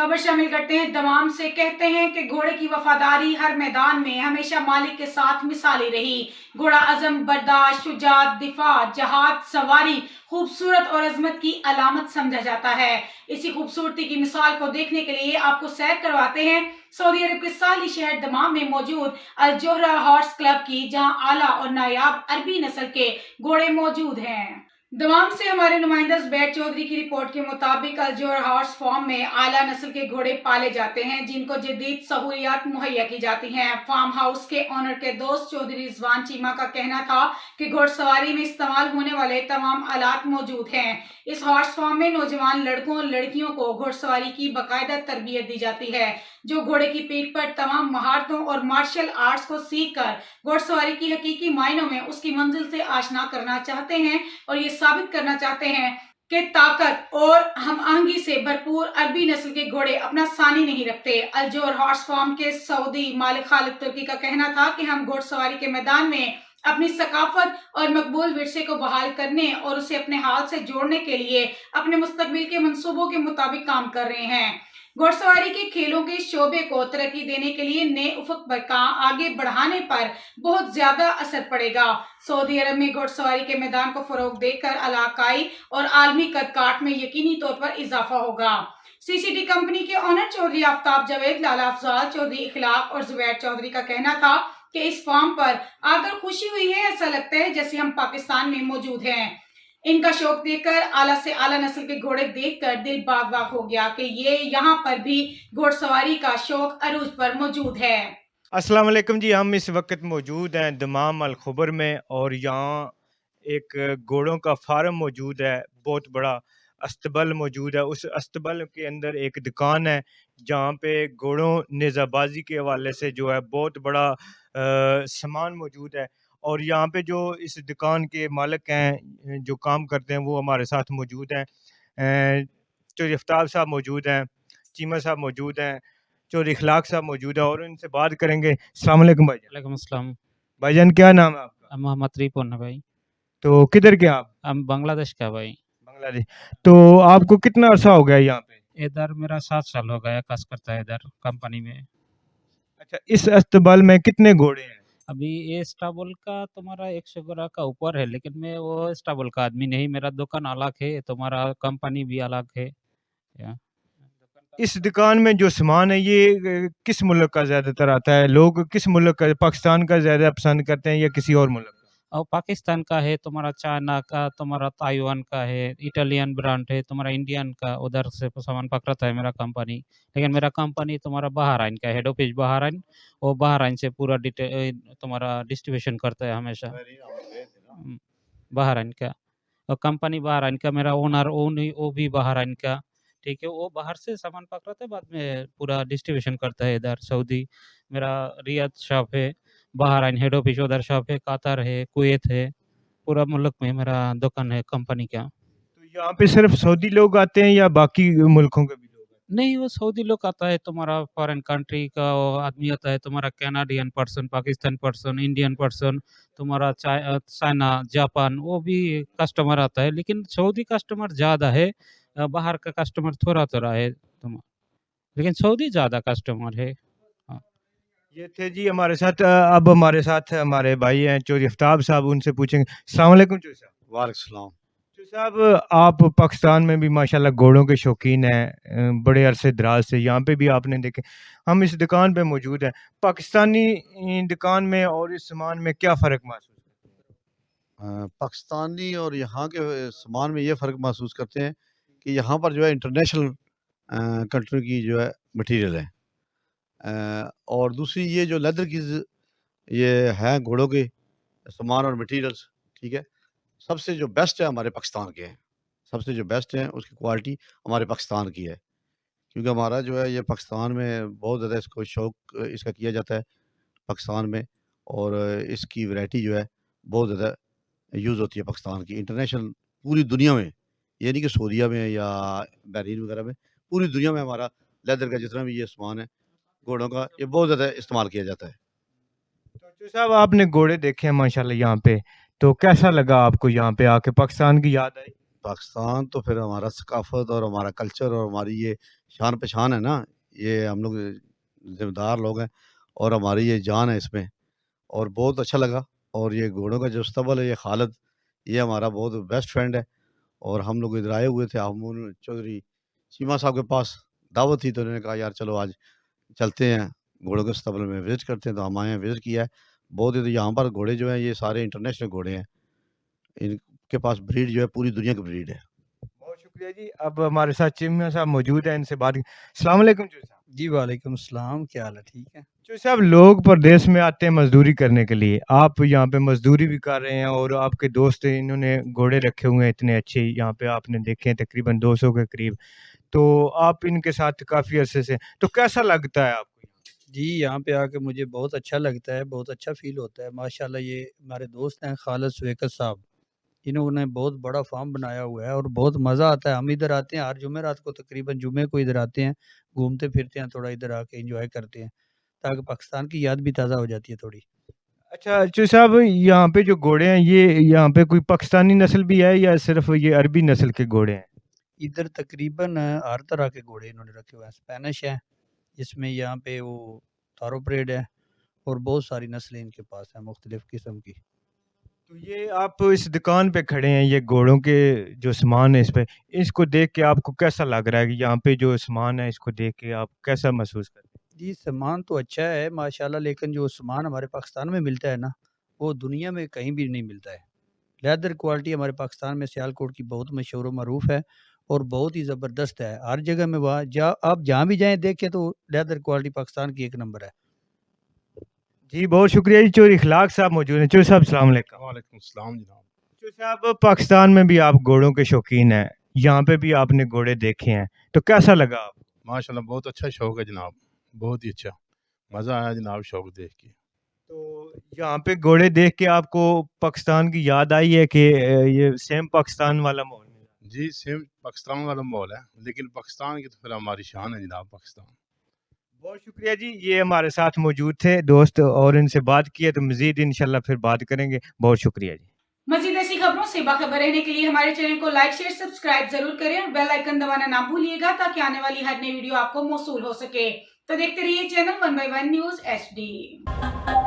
खबर शामिल करते हैं दमाम से। कहते हैं कि घोड़े की वफादारी हर मैदान में हमेशा मालिक के साथ मिसाली रही। घोड़ा अज़म, बर्दाश्त, शुजाअत, दिफा, जहाद, सवारी, खूबसूरत और अजमत की अलामत समझा जाता है। इसी खूबसूरती की मिसाल को देखने के लिए आपको सैर करवाते हैं सऊदी अरब के साली शहर दमाम में मौजूद अल जोहरा हॉर्स क्लब की, जहां आला और नायाब अरबी नस्ल के घोड़े मौजूद हैं। दमाम से हमारे नुमाइंदा ज़ुबैर चौधरी की रिपोर्ट के मुताबिक अल जोहरा हॉर्स फार्म में आला नस्ल के घोड़े पाले जाते हैं, जिनको जदीद सहूलियात मुहैया की जाती हैं। फार्म हाउस के ऑनर के दोस्त चौधरी रिजवान चीमा का कहना था कि घोड़सवारी में इस्तेमाल होने वाले तमाम आलात मौजूद हैं। इस हॉर्स फार्म में नौजवान लड़कों और लड़कियों को घोड़सवारी की बाकायदा तरबियत दी जाती है, जो घोड़े की पीठ पर तमाम महारतों और मार्शल आर्ट्स को सीख कर घोड़सवारी की हकीकी मायनों में उसकी मंजिल से आशना करना चाहते हैं और ये साबित करना चाहते हैं कि ताकत और हम आहंगी से भरपूर अरबी नस्ल के घोड़े अपना सानी नहीं रखते। अल जोहर हॉर्स फार्म के सऊदी मालिक खालिद तुर्की का कहना था कि हम घोड़सवारी के मैदान में अपनी सकाफत और मकबूल विरसे को बहाल करने और उसे अपने हाल से जोड़ने के लिए अपने मुस्तकबिल के मंसूबों के मुताबिक काम कर रहे हैं। घोड़सवारी के खेलों के शोबे को तरक्की देने के लिए नए उफक पर आगे बढ़ाने पर बहुत ज्यादा असर पड़ेगा। सऊदी अरब में घोड़सवारी के मैदान को फरोग देकर इलाकाई और आलमी कदकाठ में यकीनी तौर पर इजाफा होगा। सीसीडी कंपनी के ऑनर चौधरी आफ्ताब जावेद, लाला अफजाल चौधरी इखलाक और जुबैर चौधरी का कहना था कि इस फार्म पर आकर खुशी हुई है। ऐसा लगता है जैसे हम पाकिस्तान में मौजूद हैं। इनका शौक देखकर आला से आला नस्ल के घोड़े देखकर दिल बाग बाग हो गया कि ये यहाँ पर भी घोड़सवारी का शौक अरूज पर मौजूद है। अस्सलाम वालेकुम जी, हम इस वक्त मौजूद हैं दमाम अल खुबर में और यहाँ एक घोड़ों का फार्म मौजूद है, बहुत बड़ा अस्तबल मौजूद है। उस अस्तबल के अंदर एक दुकान है जहाँ पे घोड़ों नेज़ाबाजी के हवाले से जो है बहुत बड़ा सामान मौजूद है। और यहाँ पे जो इस दुकान के मालिक हैं जो काम करते हैं वो हमारे साथ मौजूद हैं। चौधरी आफ्ताब साहब मौजूद हैं, चीमा साहब मौजूद हैं, चौधरी इखलाक साहब मौजूद है और उनसे बात करेंगे। अस्सलाम वालेकुम भाईजान। वालेकुम अस्सलाम। भाईजान क्या नाम है आपका? मोहम्मद रिपन है भाई। तो किधर के आप? हम बांग्लादेश का भाई। बांग्लादेश। तो आपको कितना अरसा हो गया यहाँ पे? इधर मेरा 7 साल हो गया काज करता है इधर कंपनी में। अच्छा, इस अस्तबल में कितने घोड़े हैं? अभी ये स्टाबल का तुम्हारा 100 गोरा का ऊपर है, लेकिन मैं वो स्टाबल का आदमी नहीं, मेरा दुकान अलग है, तुम्हारा कंपनी भी अलग है। या इस दुकान में जो सामान है ये किस मुल्क का ज़्यादातर आता है? लोग किस मुल्क का, पाकिस्तान का ज़्यादा पसंद करते हैं या किसी और मुल्क का? और पाकिस्तान का है, तुम्हारा चाइना का, तुम्हारा ताइवान का है, इटालियन ब्रांड है, तुम्हारा इंडियन का उधर से सामान पकड़ता है मेरा कंपनी। लेकिन मेरा कंपनी तुम्हारा बहराइन का, हेड ऑफिस बहराइन, वो बहराइन से पूरा तुम्हारा डिस्ट्रीब्यूशन करता है हमेशा। बहराइन का और कंपनी बहराइन का, मेरा ओनर वो भी बहराइन का। ठीक है, वो बाहर से सामान पकड़ाता है, बाद में पूरा डिस्ट्रीब्यूशन करता है इधर सऊदी। मेरा रियाद शॉप है, बहराइन हेड ऑफिस उधर शॉप है, कतर है, कुवैत है, पूरा मुल्क में मेरा दुकान है कंपनी का। तो यहाँ पे सिर्फ सऊदी लोग आते हैं या बाकी मुल्कों के भी लोग आते नहीं, वो सऊदी लोग आता है, तुम्हारा फॉरेन कंट्री का वो आदमी आता है, तुम्हारा Canadian person, Pakistan person, Indian person, तुम्हारा चाइना, जापान, वो भी कस्टमर आता है। लेकिन सऊदी कस्टमर ज़्यादा है, बाहर का कस्टमर थोड़ा-थोड़ा है लेकिन सऊदी ज़्यादा कस्टमर है। हाँ। हैं? ये थे जी हमारे साथ। अब हमारे साथ हमारे भाई हैं चौधरी आफ्ताब साहब, उनसे पूछेंगे। अस्सलाम वालेकुम चौधरी साहब। वालेकुम सलाम। चौधरी साहब, आप पाकिस्तान में भी माशाल्लाह घोड़ों के शौकीन हैं, बड़े अरसे दराज से यहाँ पे भी आपने देखे। हम इस दुकान पे मौजूद हैं। पाकिस्तानी दुकान में और इस सामान में क्या फ़र्क महसूस करते हैं? पाकिस्तानी और यहाँ के सामान में ये फ़र्क महसूस करते हैं कि यहाँ पर जो है इंटरनेशनल कंट्री की जो है मटेरियल है, और दूसरी ये जो लेदर की ये है घोड़ों के सामान और मटेरियल्स, ठीक है, सबसे जो बेस्ट है हमारे पाकिस्तान के हैं, सबसे जो बेस्ट है उसकी क्वालिटी हमारे पाकिस्तान की है। क्योंकि हमारा जो है ये पाकिस्तान में बहुत ज़्यादा इसको शौक इसका किया जाता है पाकिस्तान में, और इसकी वैरायटी जो है बहुत ज़्यादा यूज़ होती है पाकिस्तान की। इंटरनेशनल पूरी दुनिया में, ये नहीं कि सऊदीया में या बहरीन वगैरह में, पूरी दुनिया में हमारा लेदर का जितना भी ये सामान है घोड़ों का, ये बहुत ज़्यादा इस्तेमाल किया जाता है। तो चौधरी साहब, आपने घोड़े देखे हैं माशाल्लाह यहाँ पे, तो कैसा लगा आपको यहाँ पे आके? पाकिस्तान की याद आई? पाकिस्तान तो फिर हमारा सकाफ़त और हमारा कल्चर और हमारी ये शान पहचान है ना, ये हम लोग ज़िम्मेदार लोग हैं और हमारी ये जान है इसमें, और बहुत अच्छा लगा। और ये घोड़ों का जो अस्तबल है, ये खालिद, ये हमारा बहुत बेस्ट फ्रेंड है, और हम लोग इधर आए हुए थे, हामून चौधरी चीमा साहब के पास दावत थी, तो उन्होंने कहा यार चलो आज चलते हैं घोड़ों के अस्तबल में विज़िट करते हैं, तो हम आए हैं, विज़िट किया है। बहुत ही यहाँ पर घोड़े जो हैं ये सारे इंटरनेशनल घोड़े हैं, इनके पास ब्रीड जो है पूरी दुनिया की ब्रीड है। बहुत शुक्रिया जी। अब हमारे साथ चिमिया साहब मौजूद हैं, इनसे बात। अस्सलाम वालेकुम चूर साहब। जी, वालेकुम अस्सलाम, क्या हाल है? ठीक है। चूर साहब, लोग प्रदेश में आते हैं मजदूरी करने के लिए, आप यहाँ पे मजदूरी भी कर रहे हैं और आपके दोस्त इन्होंने घोड़े रखे हुए हैं इतने अच्छे, यहाँ पे आपने देखे हैं तकरीबन 200 के करीब, तो आप इनके साथ काफ़ी अरसे से, तो कैसा लगता है आपको? जी, यहाँ पे आके मुझे बहुत अच्छा लगता है, बहुत अच्छा फ़ील होता है। माशाल्लाह ये हमारे दोस्त हैं खालिद स्वेकत साहब, इन्होंने बहुत बड़ा फ़ार्म बनाया हुआ है और बहुत मज़ा आता है। हम इधर आते हैं हर जुमेरात को, तकरीबन जुमे को इधर आते हैं, घूमते-फिरते हैं, थोड़ा इधर आके एन्जॉय करते हैं, ताकि पाकिस्तान की याद भी ताज़ा हो जाती है थोड़ी। अच्छा चूर साहब, यहाँ पे जो घोड़े हैं ये यहाँ पे कोई पाकिस्तानी नस्ल भी है या सिर्फ ये अरबी नस्ल के घोड़े हैं? इधर तकरीबन हर तरह के घोड़े इन्होंने रखे हुए हैं। स्पेनिश है, इसमें यहाँ पे वो थारोप्रेड है और बहुत सारी नस्लें इनके पास हैं मुख्तलिफ़ किस्म की। तो ये आप इस दुकान पे खड़े हैं, ये घोड़ों के जो सामान है इस पे, इसको देख के आपको कैसा लग रहा है कि यहाँ पे जो सामान है इसको देख के आप कैसा महसूस करते हैं? जी, सामान तो अच्छा है माशाल्लाह, लेकिन जो सामान हमारे पाकिस्तान में मिलता है ना, वो दुनिया में कहीं भी नहीं मिलता है। लेदर क्वालिटी हमारे पाकिस्तान में सियालकोट की बहुत मशहूर व मरूफ़ है और बहुत ही ज़बरदस्त है। हर जगह में वहाँ आप जहाँ भी जाएँ देखें तो लेदर क्वालिटी पाकिस्तान की एक नंबर है। जी, बहुत शुक्रिया जी। चोर इखलाक साहब मौजूद हैं। चोर साहब अस्सलाम वालेकुम। वालेकुम सलाम जनाब। चोर साहब, पाकिस्तान में भी आप घोड़ों के शौकीन हैं, यहाँ पे भी आपने घोड़े देखे हैं, तो कैसा लगा आपको? माशाल्लाह बहुत अच्छा शौक है जनाब, बहुत ही अच्छा। मज़ा आया जनाब शौक देख के। तो यहाँ पे घोड़े देख के आपको पाकिस्तान की याद आई है कि ये सेम पाकिस्तान वाला माहौल मिला? जी सेम पाकिस्तान वाला माहौल है, लेकिन पाकिस्तान की तो फिर हमारी शान है जनाब पाकिस्तान। बहुत शुक्रिया जी, ये हमारे साथ मौजूद थे दोस्त और इनसे बात की है, तो मज़ीद इंशाल्लाह फिर बात करेंगे। बहुत शुक्रिया जी। मजीद ऐसी खबरों से बाखबर रहने के लिए हमारे चैनल को लाइक शेयर सब्सक्राइब जरूर करें और बेल आइकन दबाना ना भूलिएगा ताकि आने वाली हर नई वीडियो आपको मौसूल हो सके। तो देखते रहिए चैनल 1 by 1 न्यूज़ HD।